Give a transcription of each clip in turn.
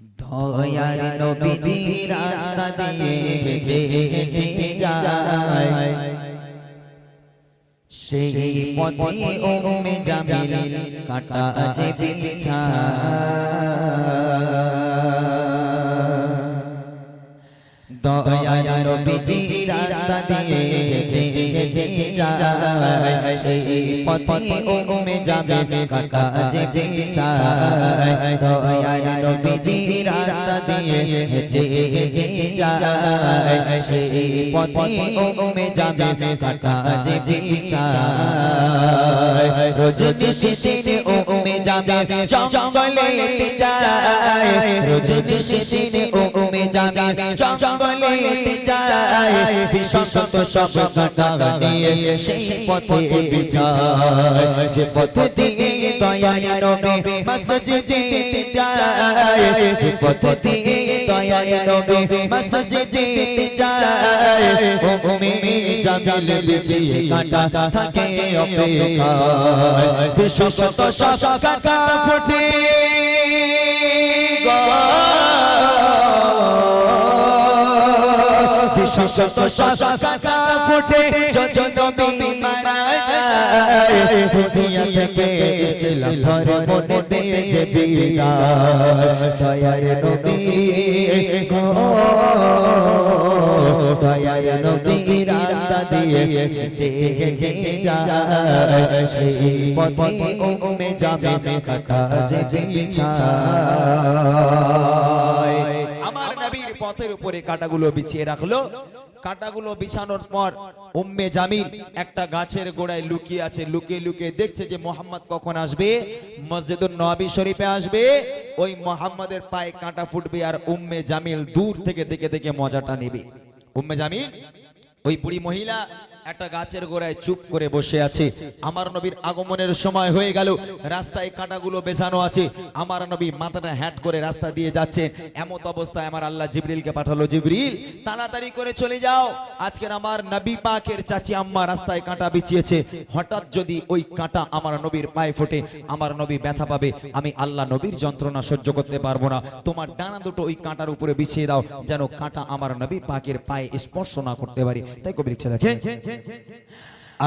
দয়ার নবীজি রাস্তা দিয়ে হেঁটে হেঁটে যায়, সেই পথে উম্মে জামিল কাটা যে বিছায়। দয়ার নবীজি রাস্তা দিয়ে হেঁটে হেঁটে যায়, সেই পথে উম্মে জামিল কাটা যে বিছায়। দয়ার নবীজি রাস্তা দিয়ে হেঁটে হেঁটে যায়, সেই পথে উম্মে জামিল কাটা যে বিছায়। রোজ নিশিদিনে উম্মে জামিল জঙ্গলে যায়, রোজ নিশিদিনে উম্মে জামিল জঙ্গলে যায়, বিশ্বত সব কাটা নিয়ে সেই পথে বিছায়। যে পথ দিয়ে দয়ার নবী মসজিদে যায়, যে পথ দিয়ে দয়ার নবী মসজিদে যায়, উম্মে জামিল বিছিয়ে কাটা থাকে অপেক্ষায়। বিশ্বত সব কাটা ফুটে বিশ্বত সব কাটা ফুটে যদি নবী মারা যায়, দুনিয়া থেকে ইসলাম ধর্ম পেয়েছে বিদায়। দয়ার নবী গো, দয়ার নবী রাস্তা দিয়ে হেঁটে হেঁটে যায়, সেই পথে উম্মে জামিল কাটা যে বিছায়। আমার নবীর পথের উপরে কাটাগুলো বিছিয়ে রাখলো। কাটাগুলো বিছানোর পর উম্মে জামিল একটা গাছের গোড়ায় লুকিয়ে আছে, লুকিয়ে লুকিয়ে দেখছে যে মোহাম্মদ কখন আসবে, মসজিদুন নবী শরীফে আসবে, ওই মোহাম্মদের পায়ে কাঁটা ফুটবে আর উম্মে জামিল দূর থেকে দেখে দেখে মজাটা নেবে। উম্মে জামিল ওই বুড়ি মহিলা একটা গাছের গোড়ায় চুপ করে বসে আছে। আমার নবীর আগমনের সময় হয়ে গেল, রাস্তায় কাঁটাগুলো বেছানো আছে, আমার নবী মাথাটা হ্যাট করে রাস্তা দিয়ে যাচ্ছেন। এমত অবস্থায় আমার আল্লাহ জিবরিলকে পাঠালো, জিবরিল তাড়াতাড়ি করে চলে যাও, আজকের আমার নবী পাকের চাচি আম্মা রাস্তায় কাঁটা বিছিয়েছে, হঠাৎ যদি ওই কাঁটা আমার নবীর পায়ে ফোটে, আমার নবী ব্যথা পাবে, আমি আল্লাহ নবীর যন্ত্রণা সহ্য করতে পারবো না, তোমার ডানা দুটো ওই কাঁটার উপরে বিছিয়ে দাও, যেন কাঁটা আমার নবী পাকের পায়ে স্পর্শ না করতে পারি। তাই কবি লিখছে, দেখেন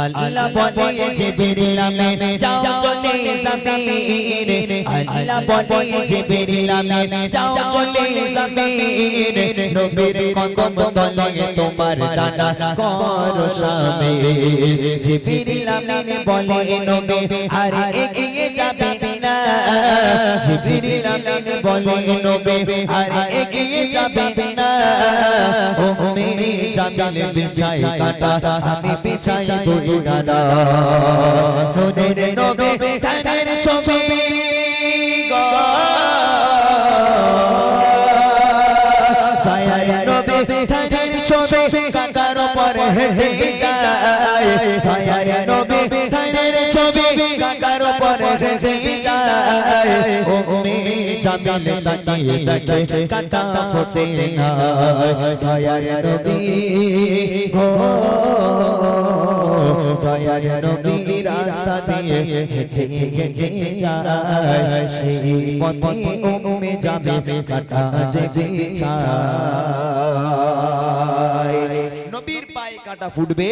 আল্লাহ বলে জিবরিল আমিন যাও চলে জমিনে, আল্লাহ বলে জিবরিল আমিন যাও চলে জমিনে, নবীর কদম তলে তোমার ডানা করো শামিল। জিবরিল আমিন বলে নবী আর এগিয়ে যাবে না, জিবরিল আমিন বলে নবী আর এগিয়ে যাবে না, উম্মে জামিল বিছায় কাঁটা আমি বিছাই ডানা, নূরের নবী তানের ছবি গো, দয়ার নবী তানের ছবি কাঁটার উপর হেঁটে যায়, দয়ার নবী তানের ছবি কাঁটার উপর হেঁটে যায়, উম্মে জামিল তাকিয়ে দেখে কাঁটা ফোটে না, দয়ার নবী গো, দয়ার নবী রাস্তা দিয়ে হেঁটে হেঁটে যায়, সেই পথে উম্মে জামিল কাটা যে বিছায়। নবীর পায়ে কাটা ফুটবে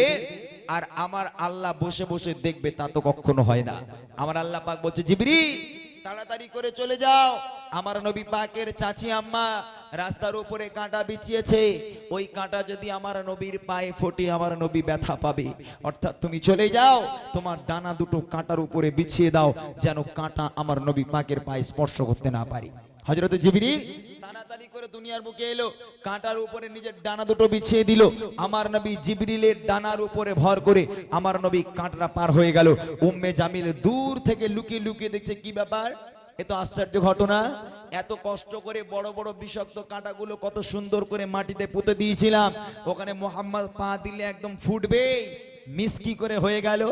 আর আমার আল্লাহ বসে বসে দেখবে, তা তো কখনো হয় না। আমার আল্লাহ পাক বলছে, জিবরিল তাড়াতাড়ি করে চলে যাও, আমার নবী পাকের চাচি আম্মা রাস্তার উপরে কাঁটা বিছিয়েছে, ওই কাঁটা যদি আমার নবীর পায়ে ফোটে আমার নবী ব্যথা পাবে, অর্থাৎ তুমি চলে যাও, তোমার ডানা দুটো কাঁটার উপরে বিছিয়ে দাও, যেন কাঁটা আমার নবী পাকের পায়ে স্পর্শ করতে না পারে। হযরত জিবরিল তাড়াতাড়ি করে দুনিয়ার মুখে এলো, কাঁটার উপরে নিজের ডানা দুটো বিছিয়ে দিল, আমার নবী জিবরিলের ডানার উপরে ভর করে আমার নবী কাঁটাটা পার হয়ে গেল। উম্মে জামিল দূর থেকে লুকিয়ে লুকিয়ে দেখছে, কি ব্যাপার, এ তো আশ্চর্য ঘটনা, এত কষ্ট করে বড় বড় বিষাক্ত কাঁটাগুলো কত সুন্দর করে মাটিতে পুঁতে দিয়েছিলাম, ওখানে মোহাম্মদ পা দিলে একদম ফুটবে, মিস কি করে হয়ে গেল।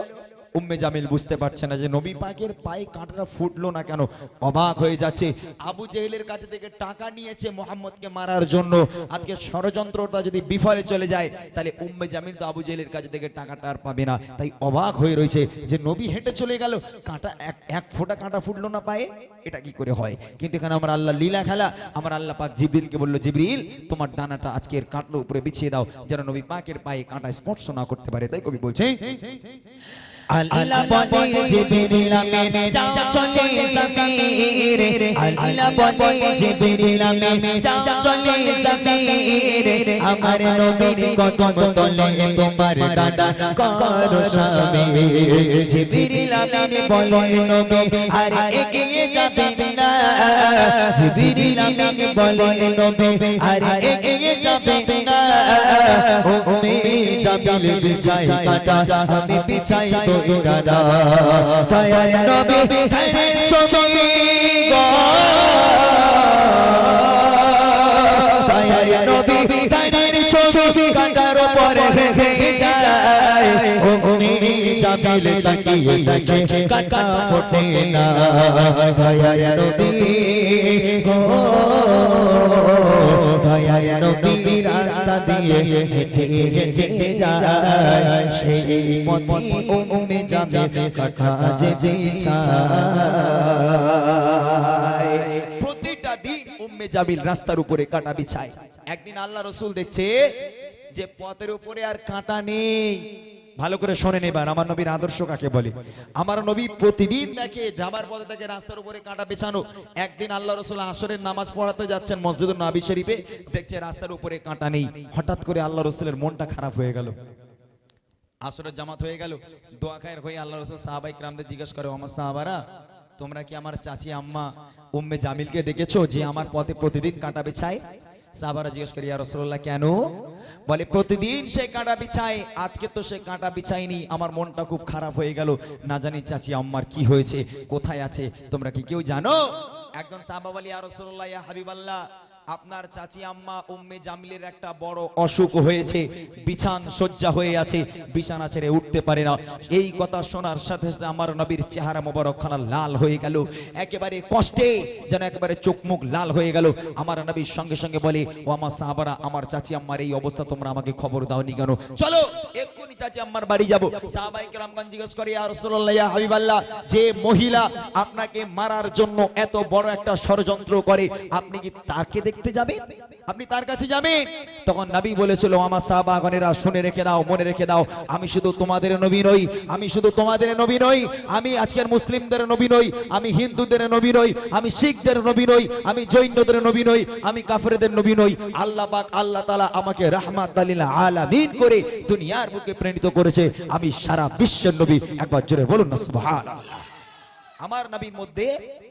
উম্মে জামিল বুঝতে পারছে না যে নবী পাকের পায়ে কাঁটাটা ফুটলো না কেন, অবাক হয়ে যাচ্ছে। আবু জেহেলের কাছে থেকে টাকা নিয়েছে মুহাম্মদকে মারার জন্য, আজকে ষড়যন্ত্রটা যদি বিফলে চলে যায় তাহলে উম্মে জামিল তো আবু জেহেলের কাছে থেকে টাকাটা আর পাবে না, তাই অবাক হয়ে রয়েছে যে নবী হেঁটে চলে গেল, কাঁটা এক ফোঁটা কাঁটা ফুটলো না পায়ে, এটা কি করে হয়? কিন্তু এখানে আমার আল্লাহ লীলা খেলা। আমার আল্লাহ পাক জিবরিলকে বলল, জিবরিল তোমার ডানাটা আজকের কাঁটার উপরে বিছিয়ে দাও যেন নবী পাকের পায়ে কাঁটা স্পর্শ না করতে পারে। তাই কবি বলছে, আল্লাহ বলে জিবরিল আমিন যাও চলে জমিরে, আল্লাহ বলে জিবরিল আমিন যাও চলে জমিরে, আমার নবীর কদম তলে তোমার ডানা করো শামিল। জিবরিল আমিন বলে নবী আর এগিয়ে যাবেন না, জিবরিল আমিন বলে নবী আর এগিয়ে যাবেন না, উম্মে জামিল বিছাই কাঁটা আমি বিছাই গানা, দয়ার নবী ধানের ছবি গো, দয়ার নবী ধানের ছবি কাঁটার উপরে হেঁটে যায়, উম্মে জামিল তাকিয়ে দেখে কাঁটা ফোটে না, দয়ার নবী গো, দয়ার নবী রাস্তা দিয়ে হেঁটে হেঁটে যায়, সেই পথে উম্মে জামিল কাঁটা যে বিছায়। প্রতিটা দিন উম্মে জামিল রাস্তার উপরে কাঁটা বিছায়। একদিন আল্লাহ রাসূল দেখছে যে পথের উপরে আর কাঁটা নেই। ভালো করে শোনেন এবার আমার নবীর আদর্শ কাকে বলে। আমার নবী প্রতিদিন দেখে যাবার পথে দেখে রাস্তার উপরে কাঁটা বিছানো। একদিন আল্লাহ রাসূল আসরের নামাজ পড়াতে যাচ্ছেন মসজিদুন নবী শরীফে, দেখছে রাস্তার উপরে কাঁটা নেই। হঠাৎ করে আল্লাহ রাসূলের মনটা খারাপ হয়ে গেল। আসরের জামাত হয়ে গেল, দোয়া খায়ের হয়ে আল্লাহ রাসূল সাহাবায়ে কিরামদের জিজ্ঞেস করে, আমার সাহাবারা তোমরা কি আমার চাচি আম্মা উম্মে জামিলকে দেখেছো যে আমার পথে প্রতিদিন কাঁটা বিছায়? সাহাবারা জিজ্ঞেস করে, ইয়া রাসূলুল্লাহ কেন? বলে প্রতিদিন সে কাঁটা বিছায়, আজকে তো সে কাঁটা বিছায়নি, আমার মনটা খুব খারাপ হয়ে গেল, না জানি চাচি আম্মার কি হয়েছে, কোথায় আছে, তোমরা কি কেউ জানো? একজন সাহাবা বলে, ইয়া রাসূলুল্লাহ ইয়া হাবিবাল্লাহ আপনার চাচি আম্মা উম্মে জামিলের একটা বড় অসুখ হয়েছে, বিছান সজ্জা হয়ে আছে, বিছানা ছেড়ে উঠতে পারে না। এই কথা শোনার সাথে সাথে আমার নবীর চেহারা মোবারকখানা লাল হয়ে গেল, একেবারে কষ্টে যেন একেবারে চোখ মুখ লাল হয়ে গেল। আমার নবীর সঙ্গে সঙ্গে বলে, ও আমার সাহাবারা আমার চাচি আম্মার এই অবস্থা তোমরা আমাকে খবর দাওনি কেন? চলো এক্ষুনি চাচি আম্মার বাড়ি যাব। সাহাবায়ে কেরামগণ জিজ্ঞেস করে, ইয়া রাসূলুল্লাহ ইয়া হাবিবাল্লাহ যে মহিলা আপনাকে মারার জন্য এত বড় একটা ষড়যন্ত্র করে, আপনি কি তাকে দেখতে যাবেন? আপনি তার কাছে যাবেন? তখন নবী বলেছিল, আমার সাহাবাগণেরা শুনে রেখে দাও, মনে রেখে দাও, আমি শুধু তোমাদের নবী নই, আমি শুধু তোমাদের নবী নই, আমি আজকের মুসলিমদের নবী নই, আমি হিন্দুদের নবী নই, আমি শিখদের নবী নই, আমি জৈনদের নবী নই, আমি কাফেরদের নবী নই। আল্লাহ পাক আল্লাহ তাআলা আমাকে রাহমাতাল লিল আলামিন করে দুনিয়ার বুকে প্রেরিত করেছে, আমি সারা বিশ্বের নবী। একবার জোরে বলুন না সুবহানাল্লাহ। আমার নবীর মধ্যে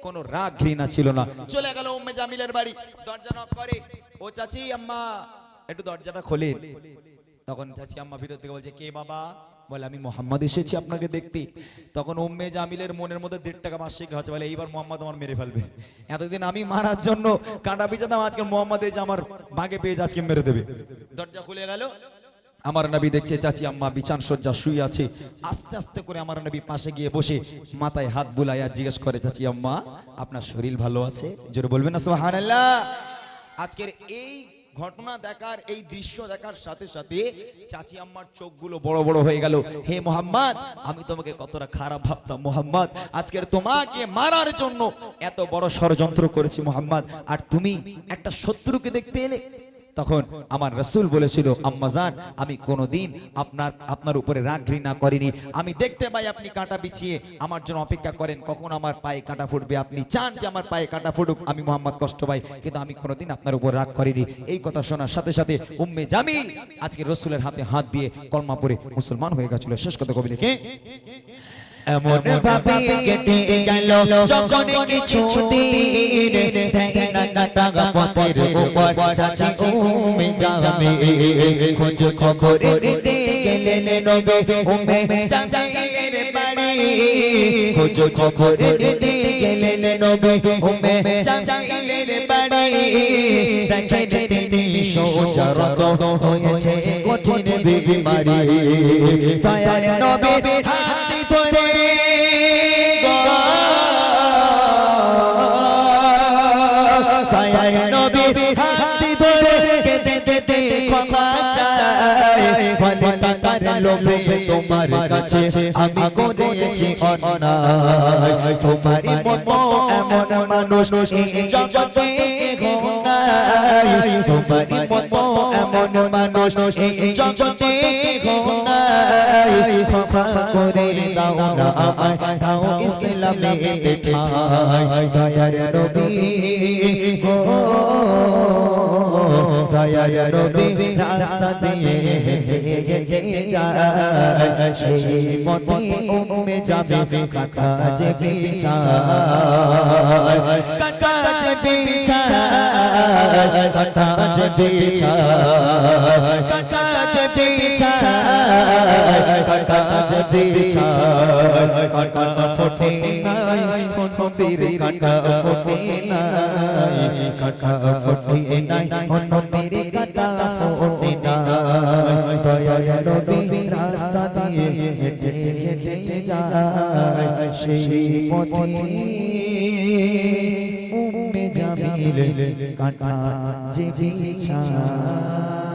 কোনো রাগ ঘৃণা ছিল না। চলে গেল উম্মে জামিলের বাড়ি, দরজা নক করে, ও চাচি আম্মা একটু দরজাটা খোলেন। তখন চাচি আম্মা ভিতর থেকে বলছে, কে বাবা? বলে, আমি মোহাম্মদ এসেছি আপনাকে দেখতে। তখন উম্মে জামিলের মনের মধ্যে 1.5 টাকা মাসিক হচ্ছে, বলে এইবার মোহাম্মদ আমার মেরে ফেলবে, এতদিন আমি মারার জন্য কাঁটা বিছাতাম, আজকে মোহাম্মদ এসে আমার ভাগে পেয়ে আজকে মেরে দেবে। দরজা খুলে গেল, আমার নবী দেখছে চাচি আম্মা বিছান সজ্জা শুয়ে আছে। আস্তে আস্তে করে আমার নবী পাশে গিয়ে বসে মাথায় হাত বুলাইয়া জিজ্ঞেস করে, চাচি আম্মা আপনার শরীর ভালো আছে? জোরে বলবেন না সুবহানাল্লাহ। আজকের এই ঘটনা দেখার, এই দৃশ্য দেখার সাথে সাথে চাচি আম্মার চোখগুলো বড় বড় হয়ে গেল। হে মোহাম্মদ, আমি তোমাকে কতটা খারাপ ভাবতাম মোহাম্মদ, আজকের তোমাকে মারার জন্য এত বড় ষড়যন্ত্র করেছি মোহাম্মদ, আর তুমি একটা শত্রুকে দেখতে এলে। তখন আমার রাসূল বলেছিল, আম্মাজান আমি কোনোদিন আপনার উপরে রাগ ঘৃণা করিনি, আমি দেখতে পাই আপনি কাঁটা বিছিয়ে আমার জন্য অপেক্ষা করেন, কখন আমার পায়ে কাঁটা ফুটবে, আপনি চান যে আমার পায়ে কাঁটা ফুটুক, আমি মুহাম্মদ কষ্ট পাই, কিন্তু আমি কোনোদিন আপনার উপর রাগ করিনি। এই কথা শোনার সাথে সাথে উম্মে জামিল আজকে রাসূলের হাতে হাত দিয়ে কলমা পড়ে মুসলমান হয়ে গেছিল। শেষ কথা কবি লিখে, এমন ভাবে কেটে গেল যখন কিছু দিন, দেয় না কাটা পথের উপর চাচি উম্মে জামিল, খোঁজ খবর নিতে গেলেন নবী উম্মে জামিলের বাড়ি, খোঁজ খবর নিতে গেলেন নবী উম্মে জামিলের বাড়ি, দেখেন তিনি সোজারত হয়েছে কঠিন বিমারি, দয়ার নবীর হাত ধরে দয়ার নবী হাত ধরে কেঁদে কেঁদে ক্ষমা চায় বলে টাকার লোভে তোমার কাছে আমি করেছি অন্যায় তোমারই মতো এমন মানুষ এই জগতে নাই তোমারই মতো এমন মানুষ এই জগতে নাই ক্ষমা করে দাও না আমায় দাও ইসলামে ঠাঁই দয়ার নবী গো দয়ার নবী রাস্তা দিয়ে হেঁটে যায় সেই পথে উম্মে জামিল কাটা যে বিছায় কাটা যে বিছায় কাটা যে বিছায় কাটা যে বিছায় কাটা যে বিছায় কাটা ফোটে নাই কোন বীর কাটা ফোটে নাই কাটা ফোটে নাই কোন বীর কাটা ফোটে নাই দয়ার নবী রাস্তা দিয়ে হেঁটে হেঁটে যায় সেই পথে উম্মে জামিল কাটা যে বিছায়